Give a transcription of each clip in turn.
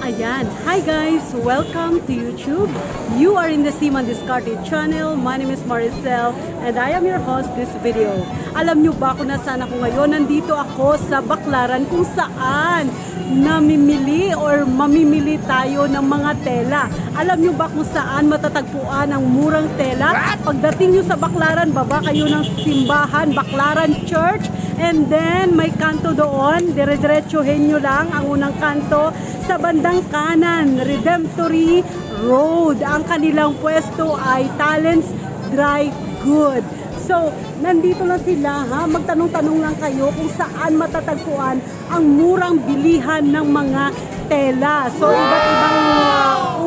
Ayan. Hi guys! Welcome to YouTube. You are in the Seaman Discarded channel. My name is Maricel and I am your host this video. Alam nyo ba kung nasaan ako ngayon? Nandito ako sa Baclaran kung saan namimili or mamimili tayo ng mga tela. Alam nyo ba kung saan matatagpuan ang murang tela? Pagdating nyo sa Baclaran, baba kayo ng simbahan, Baclaran Church. And then may kanto doon, dire-diretsuhin nyo lang ang unang kanto sa bandang kanan, Redemptory Road. Ang kanilang pwesto ay Talents Dry Good. So, nandito lang sila ha, magtanong-tanong lang kayo kung saan matatagpuan ang murang bilihan ng mga tela. So, iba't ibang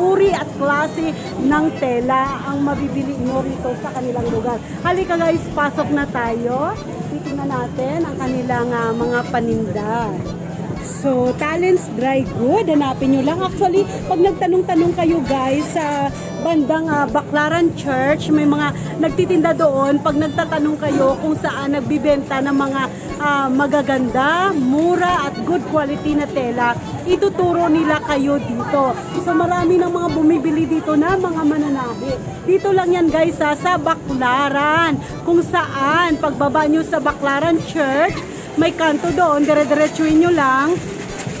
uri at klase ng tela ang mabibili nyo rito sa kanilang lugar. Halika guys, pasok na tayo. Titingnan natin ang kanilang mga paninda. So, Talents Dry Good, hanapin nyo lang. Actually, pag nagtanong-tanong kayo guys sa bandang Baclaran Church, may mga nagtitinda doon. Pag nagtatanong kayo kung saan nagbibenta ng mga magaganda, mura at good quality na tela, ituturo nila kayo dito. So, marami ng mga bumibili dito na mga mananahi. Dito lang yan guys sa Baclaran, kung saan pagbaba nyo sa Baclaran Church, may kanto doon, dire-diretsuhin nyo lang,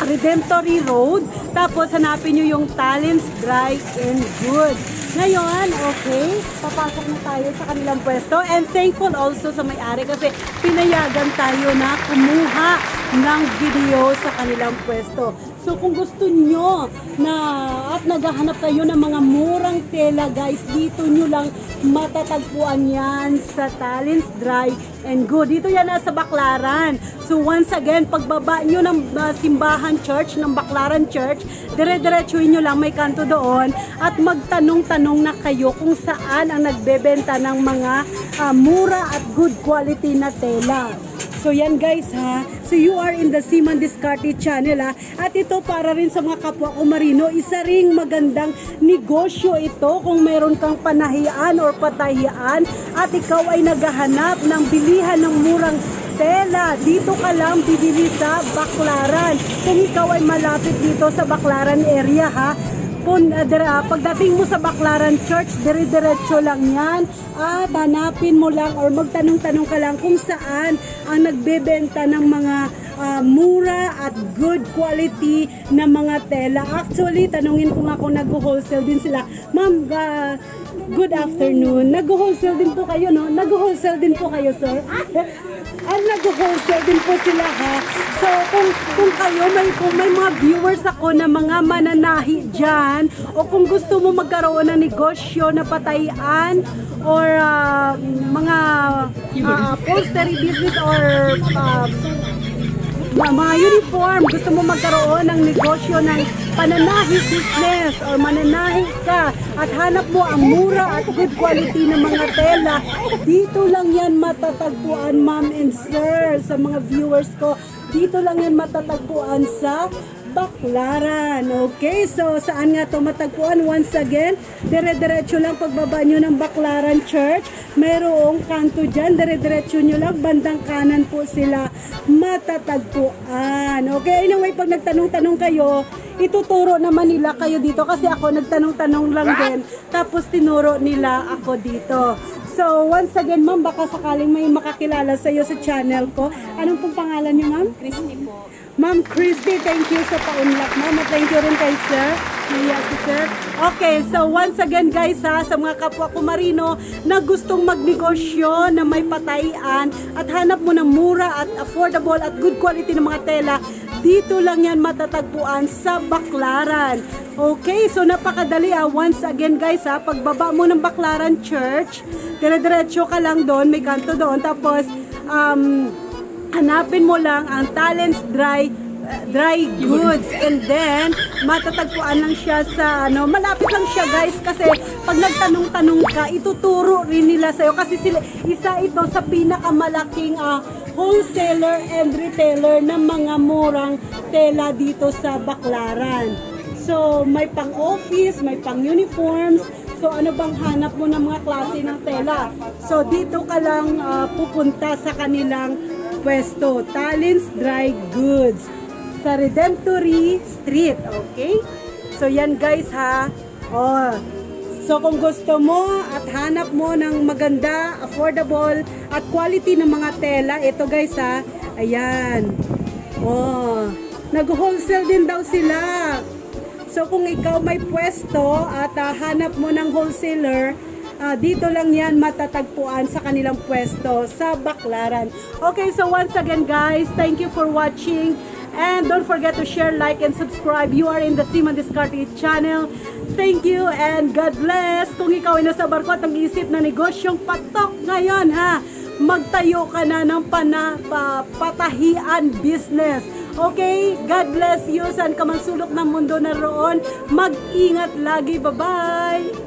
Redemptory Road, tapos hanapin nyo yung Talents Dry and Good. Ngayon, okay, papasok na tayo sa kanilang pwesto, and thankful also sa may-ari kasi pinayagan tayo na kumuha ng video sa kanilang pwesto. So kung gusto nyo na at naghahanap kayo ng mga murang tela guys, dito nyo lang matatagpuan yan sa Talents Dry and Good. Dito yan sa Baclaran. So once again, pagbaba nyo ng simbahan church, ng Baclaran Church, dire-diretsuhin nyo lang, may kanto doon, at magtanong-tanong na kayo kung saan ang nagbebenta ng mga mura at good quality na tela. So yan guys ha, so you are in the Seaman Discarded channel ha, at ito para rin sa mga kapwa ko marino, isa ring magandang negosyo ito kung meron kang panahian or patahian at ikaw ay naghahanap ng bilihan ng murang tela. Dito ka lang bibili sa Baclaran kung ikaw ay malapit dito sa Baclaran area ha. Pagdating mo sa Baclaran Church, dire-diretso lang yan at hanapin mo lang or magtanong-tanong ka lang kung saan ang nagbebenta ng mga mura at good quality na mga tela. Actually, tanungin ko nga kung nag-wholesale din sila. Ma'am, good afternoon. Nag-wholesale din po kayo, no? Nag-wholesale din po kayo, sir? Nag-wholesale din po sila, ha? So, kung kayo, kung may mga viewers ako na mga mananahi dyan, o kung gusto mo magkaroon ng negosyo na patayan, or mga upholstery business, or mga uniform, gusto mo magkaroon ng negosyo ng pananahi business or mananahi ka at hanap mo ang mura at good quality ng mga tela, dito lang yan matatagpuan, ma'am and sir, sa mga viewers ko. Dito lang yan matatagpuan sa Baclaran. Okay, so saan nga to matagpuan? Once again, dire-diretso lang pagbaba nyo ng Baclaran Church, mayroong kanto dyan, dire-diretso nyo lang, bandang kanan po sila matatagpuan. Okay, anyway, pag nagtanong-tanong kayo, ituturo naman nila kayo dito kasi ako nagtanong-tanong lang din, tapos tinuro nila ako dito. So, once again, ma'am, baka sakaling may makakilala sa iyo sa channel ko. Anong pong pangalan niyo, ma'am? Christy po. Ma'am Christy, thank you sa paunlak, ma'am. At thank you rin kay sir. Yes, sir. Okay, so once again guys ha, sa mga kapwa ko marino na gustong magnegosyo na may patayan at hanap mo ng mura at affordable at good quality ng mga tela, dito lang yan matatagpuan sa Baclaran. Okay, so napakadali ha. Once again guys ha, pagbaba mo ng Baclaran Church, dire-diretso ka lang doon, may kanto doon, tapos hanapin mo lang ang Talents Dry Goods, and then matatagpuan lang siya sa malapit lang siya guys, kasi pag nagtanong-tanong ka, ituturo rin nila sa'yo kasi sila, isa ito sa pinakamalaking wholesaler and retailer ng mga murang tela dito sa Baclaran. So may pang office, may pang uniforms. So ano bang hanap mo ng mga klase ng tela? So dito ka lang pupunta sa kanilang pwesto, Talents Dry Goods. sa Redemptory Street, okay? So yan guys ha. Oh. So kung gusto mo at hanap mo ng maganda, affordable at quality ng mga tela, ito guys ha. Ayan. Oh, nag-wholesale din daw sila. So kung ikaw may pwesto at hanap mo ng wholesaler, dito lang yan matatagpuan sa kanilang pwesto sa Baclaran. Okay, so once again guys, thank you for watching. And don't forget to share, like, and subscribe. You are in the Seaman Discarte channel. Thank you and God bless. Kung ikaw ay nasa barko at nag-iisip na negosyong patok ngayon ha, magtayo ka na ng patahian business. Okay? God bless you. Saan ka man sulok ng mundo na roon. Mag-ingat lagi. Bye-bye!